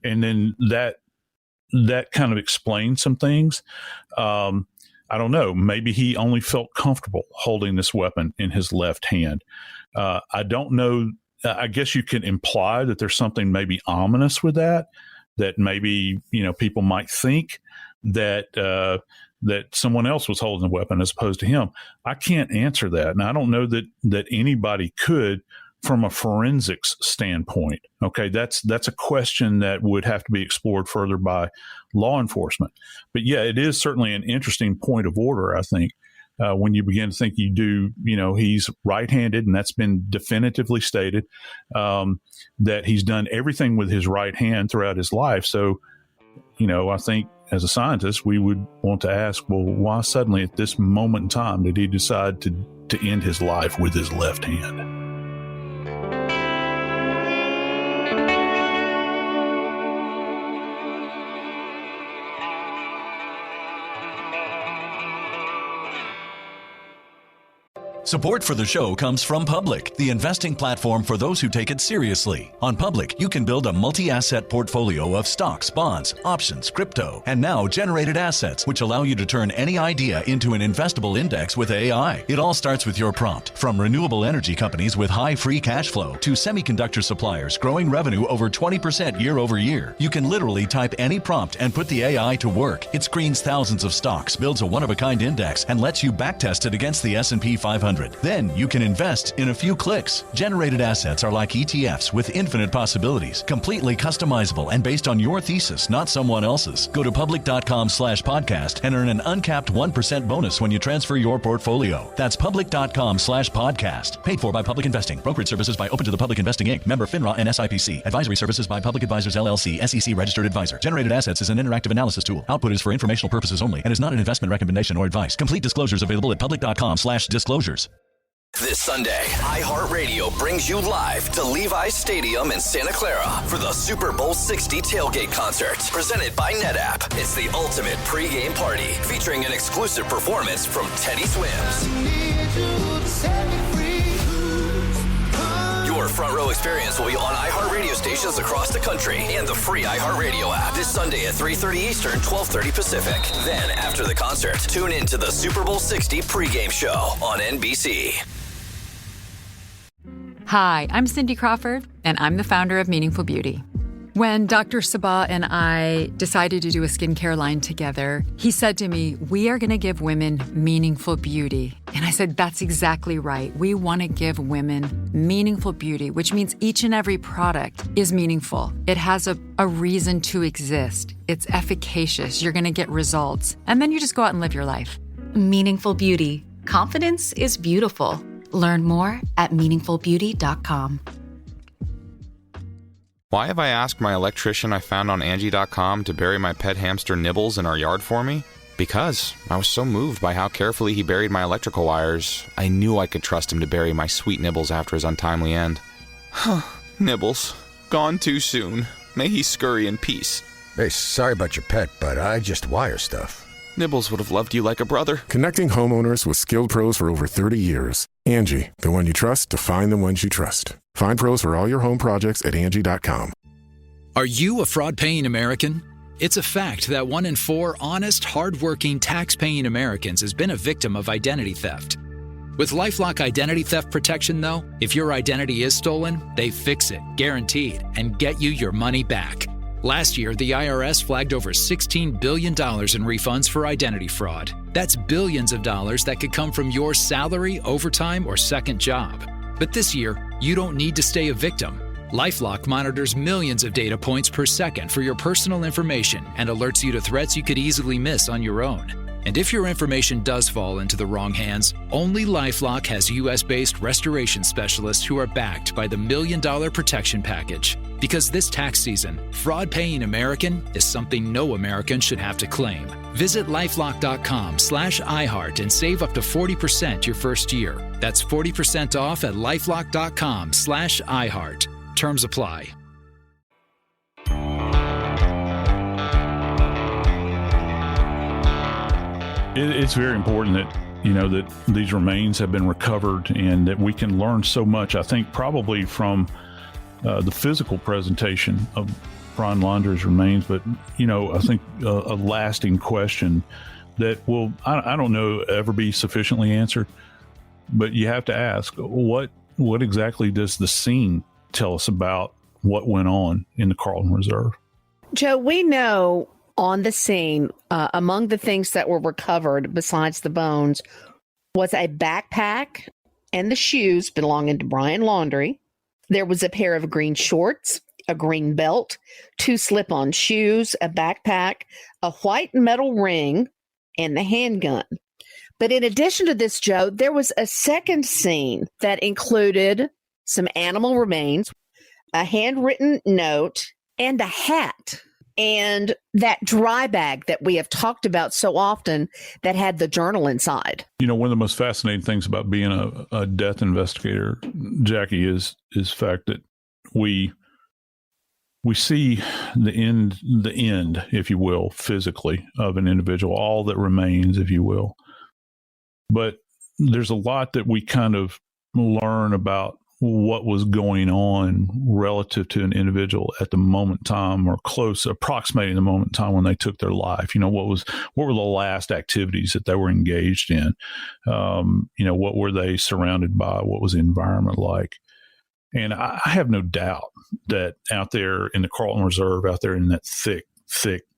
And then that kind of explains some things. I don't know. Maybe he only felt comfortable holding this weapon in his left hand. I don't know. I guess you can imply that there's something maybe ominous with that maybe, people might think that someone else was holding the weapon as opposed to him. I can't answer that. And I don't know that anybody could from a forensics standpoint. Okay, that's a question that would have to be explored further by law enforcement. But yeah, it is certainly an interesting point of order, I think, when you begin to think he's right-handed, and that's been definitively stated, that he's done everything with his right hand throughout his life. So, I think as a scientist, we would want to ask, well, why suddenly at this moment in time did he decide to end his life with his left hand? Support for the show comes from Public, the investing platform for those who take it seriously. On Public, you can build a multi-asset portfolio of stocks, bonds, options, crypto, and now generated assets, which allow you to turn any idea into an investable index with AI. It all starts with your prompt. From renewable energy companies with high free cash flow to semiconductor suppliers growing revenue over 20% year over year, you can literally type any prompt and put the AI to work. It screens thousands of stocks, builds a one-of-a-kind index, and lets you backtest it against the S&P 500. 100. Then you can invest in a few clicks. Generated assets are like ETFs with infinite possibilities, completely customizable and based on your thesis, not someone else's. Go to public.com/podcast and earn an uncapped 1% bonus when you transfer your portfolio. That's public.com/podcast. Paid for by Public Investing. Brokerage services by Open to the Public Investing Inc. Member FINRA and SIPC. Advisory services by Public Advisors LLC, SEC registered advisor. Generated assets is an interactive analysis tool. Output is for informational purposes only and is not an investment recommendation or advice. Complete disclosures available at public.com/disclosures. This Sunday, iHeartRadio brings you live to Levi's Stadium in Santa Clara for the Super Bowl 60 tailgate concert, presented by NetApp. It's the ultimate pregame party, featuring an exclusive performance from Teddy Swims. Your front row experience will be on iHeartRadio stations across the country and the free iHeartRadio app this Sunday at 3:30 Eastern, 12:30 Pacific. Then, after the concert, tune in to the Super Bowl 60 pregame show on NBC. Hi, I'm Cindy Crawford, and I'm the founder of Meaningful Beauty. When Dr. Sabah and I decided to do a skincare line together, he said to me, we are going to give women meaningful beauty. And I said, that's exactly right. We want to give women meaningful beauty, which means each and every product is meaningful. It has a reason to exist. It's efficacious. You're going to get results. And then you just go out and live your life. Meaningful Beauty. Confidence is beautiful. Learn more at meaningfulbeauty.com. Why have I asked my electrician I found on Angie.com to bury my pet hamster Nibbles in our yard for me? Because I was so moved by how carefully he buried my electrical wires, I knew I could trust him to bury my sweet Nibbles after his untimely end. Nibbles, gone too soon. May he scurry in peace. Hey, sorry about your pet, but I just wire stuff. Nibbles would have loved you like a brother. Connecting homeowners with skilled pros for over 30 years. Angie, the one you trust to find the ones you trust. Find pros for all your home projects at Angie.com. Are you a fraud-paying American? It's a fact that 1 in 4 honest, hard-working, tax-paying Americans has been a victim of identity theft. With LifeLock Identity Theft Protection, though, if your identity is stolen, they fix it, guaranteed, and get you your money back. Last year, the IRS flagged over $16 billion in refunds for identity fraud. That's billions of dollars that could come from your salary, overtime, or second job. But this year, you don't need to stay a victim. LifeLock monitors millions of data points per second for your personal information and alerts you to threats you could easily miss on your own. And if your information does fall into the wrong hands, only LifeLock has U.S.-based restoration specialists who are backed by the $1 Million Protection Package. Because this tax season, fraud-paying American is something no American should have to claim. Visit LifeLock.com/iHeart and save up to 40% your first year. That's 40% off at LifeLock.com/iHeart. Terms apply. It's very important that, that these remains have been recovered and that we can learn so much, I think, probably from the physical presentation of Brian Laundrie's remains. But, I think a lasting question that will, I don't know, ever be sufficiently answered. But you have to ask, what exactly does the scene tell us about what went on in the Carlton Reserve? Joe, we know on the scene, among the things that were recovered besides the bones was a backpack and the shoes belonging to Brian Laundrie. There was a pair of green shorts, a green belt, 2 slip-on shoes, a backpack, a white metal ring, and the handgun. But in addition to this, Joe, there was a second scene that included some animal remains, a handwritten note, and a hat. And that dry bag that we have talked about so often that had the journal inside. One of the most fascinating things about being a death investigator, Jackie, is the fact that we see the end, if you will, physically of an individual, all that remains, if you will. But there's a lot that we kind of learn about what was going on relative to an individual at the moment in time, or close, approximating the moment in time when they took their life. What were the last activities that they were engaged in? What were they surrounded by? What was the environment like? And I have no doubt that out there in the Carlton Reserve, out there in that thick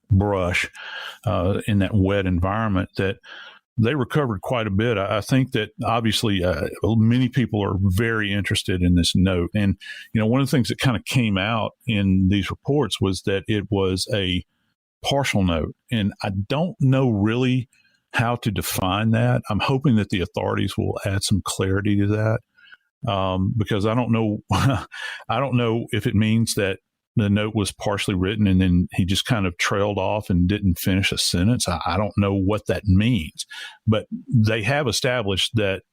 brush, in that wet environment, that they recovered quite a bit. I think that obviously many people are very interested in this note. And, one of the things that kind of came out in these reports was that it was a partial note. And I don't know really how to define that. I'm hoping that the authorities will add some clarity to that, because I don't know. I don't know if it means that the note was partially written and then he just kind of trailed off and didn't finish a sentence. I don't know what that means, but they have established that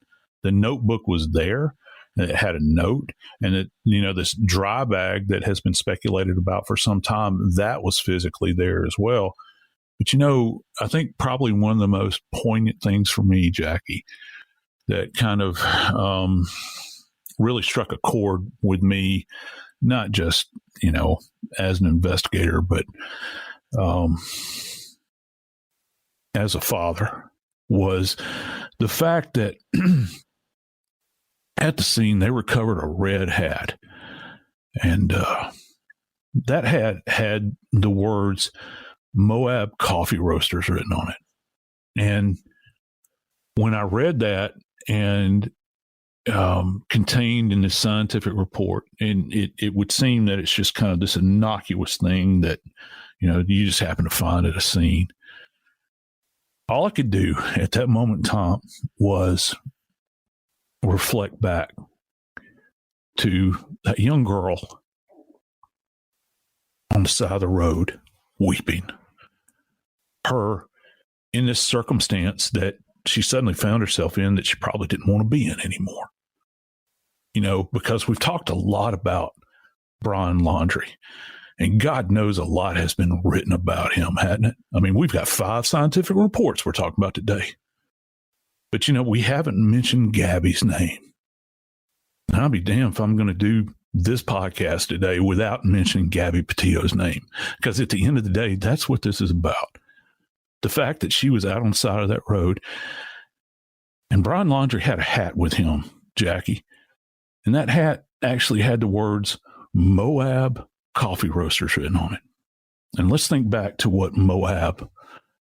the notebook was there. It had a note, and it, this dry bag that has been speculated about for some time, that was physically there as well. But, I think probably one of the most poignant things for me, Jackie, that kind of really struck a chord with me, not just, as an investigator, but as a father, was the fact that at the scene, they recovered a red hat. And that hat had the words Moab Coffee Roasters written on it. And when I read that and contained in the scientific report, and it would seem that it's just kind of this innocuous thing that, you just happen to find at a scene. All I could do at that moment in time was reflect back to that young girl on the side of the road weeping. Her in this circumstance that she suddenly found herself in that she probably didn't want to be in anymore. Because we've talked a lot about Brian Laundrie, and God knows a lot has been written about him, hasn't it? I mean, we've got 5 scientific reports we're talking about today. But, we haven't mentioned Gabby's name. And I'll be damned if I'm going to do this podcast today without mentioning Gabby Petito's name. Because at the end of the day, that's what this is about. The fact that she was out on the side of that road, and Brian Laundrie had a hat with him, Jackie. And that hat actually had the words Moab Coffee Roasters written on it. And let's think back to what Moab,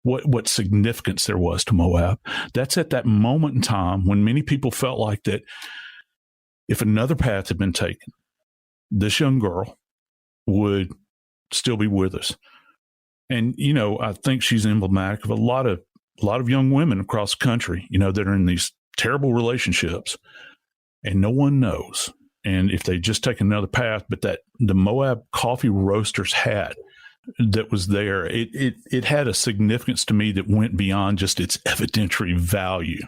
what significance there was to Moab. That's at that moment in time when many people felt like that if another path had been taken, this young girl would still be with us. And, I think she's emblematic of a lot of young women across the country, that are in these terrible relationships and no one knows. And if they just take another path, but that the Moab Coffee Roasters hat that was there, it had a significance to me that went beyond just its evidentiary value.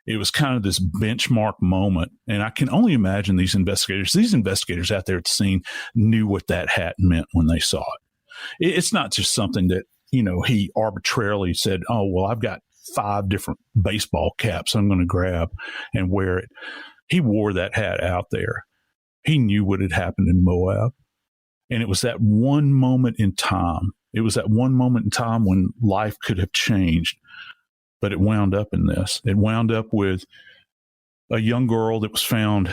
It was kind of this benchmark moment. And I can only imagine these investigators out there at the scene knew what that hat meant when they saw it. It's not just something that, he arbitrarily said, oh, well, I've got 5 different baseball caps I'm going to grab and wear it. He wore that hat out there. He knew what had happened in Moab. And it was that one moment in time. It was that one moment in time when life could have changed. But it wound up in this. It wound up with a young girl that was found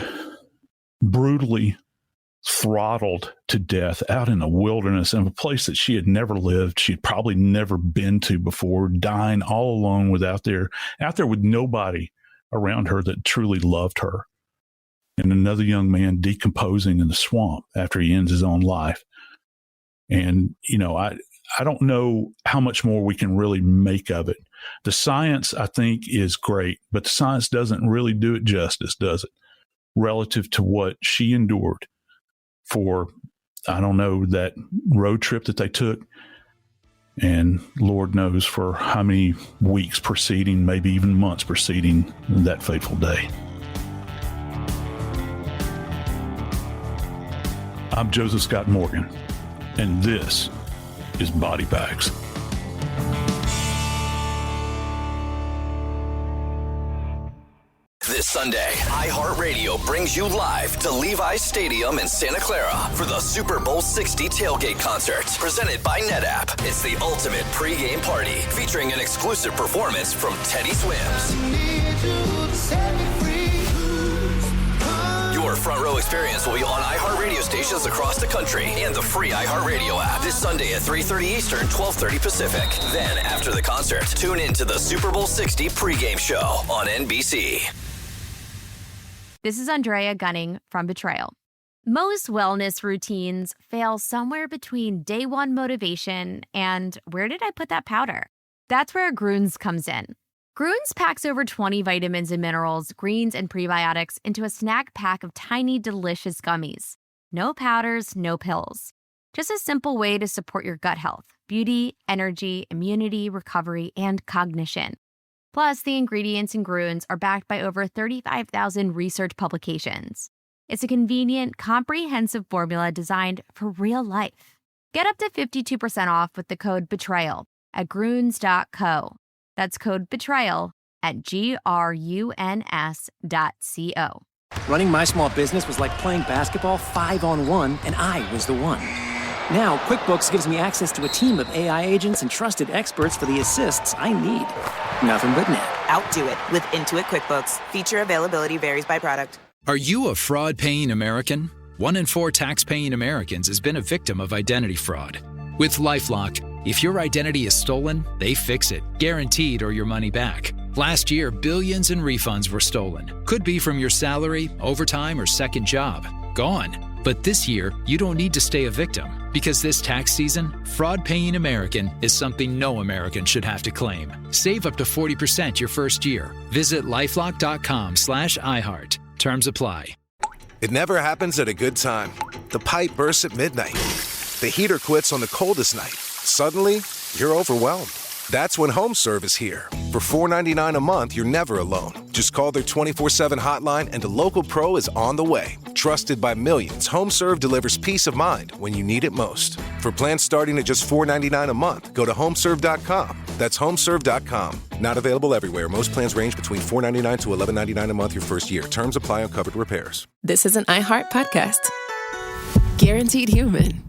brutally throttled to death out in the wilderness in a place that she had never lived. She had probably never been to before, dying all alone out there with nobody around her that truly loved her. And another young man decomposing in the swamp after he ends his own life. And, I don't know how much more we can really make of it. The science, I think, is great, but the science doesn't really do it justice, does it? Relative to what she endured for, I don't know, that road trip that they took. And Lord knows for how many weeks preceding, maybe even months preceding that fateful day. I'm Joseph Scott Morgan, and this is Body Bags. This Sunday, iHeartRadio brings you live to Levi's Stadium in Santa Clara for the Super Bowl 60 tailgate concert, presented by NetApp. It's the ultimate pregame party, featuring an exclusive performance from Teddy Swims. Your Your front row experience will be on iHeart radio stations across the country and the free iHeartRadio app this Sunday at 3:30 Eastern, 12:30 Pacific. Then, after the concert, tune in to the Super Bowl 60 pregame show on NBC. This is Andrea Gunning from Betrayal. Most wellness routines fail somewhere between day one motivation and where did I put that powder? That's where Grunes comes in. Grunes packs over 20 vitamins and minerals, greens, and prebiotics into a snack pack of tiny, delicious gummies. No powders, no pills. Just a simple way to support your gut health, beauty, energy, immunity, recovery, and cognition. Plus, the ingredients in Grunes are backed by over 35,000 research publications. It's a convenient, comprehensive formula designed for real life. Get up to 52% off with the code BETRAYAL at Grunes.co. That's code BETRAYAL at GRUNS.co. Running my small business was like playing basketball 5-on-1, and I was the one. Now, QuickBooks gives me access to a team of AI agents and trusted experts for the assists I need. Nothing but net. Outdo it with Intuit QuickBooks. Feature availability varies by product. Are you a fraud-paying American? 1 in 4 tax-paying Americans has been a victim of identity fraud. With LifeLock, if your identity is stolen, they fix it, guaranteed, or your money back. Last year, billions in refunds were stolen. Could be from your salary, overtime, or second job. Gone. But this year, you don't need to stay a victim, because this tax season, fraud-paying American is something no American should have to claim. Save up to 40% your first year. Visit lifelock.com/iHeart. Terms apply. It never happens at a good time. The pipe bursts at midnight. The heater quits on the coldest night. Suddenly, you're overwhelmed. That's when HomeServe is here. For $4.99 a month, you're never alone. Just call their 24/7 hotline and a local pro is on the way. Trusted by millions, HomeServe delivers peace of mind when you need it most. For plans starting at just $4.99 a month, go to HomeServe.com. That's HomeServe.com. Not available everywhere. Most plans range between $4.99 to $11.99 a month your first year. Terms apply on covered repairs. This is an iHeart podcast. Guaranteed human.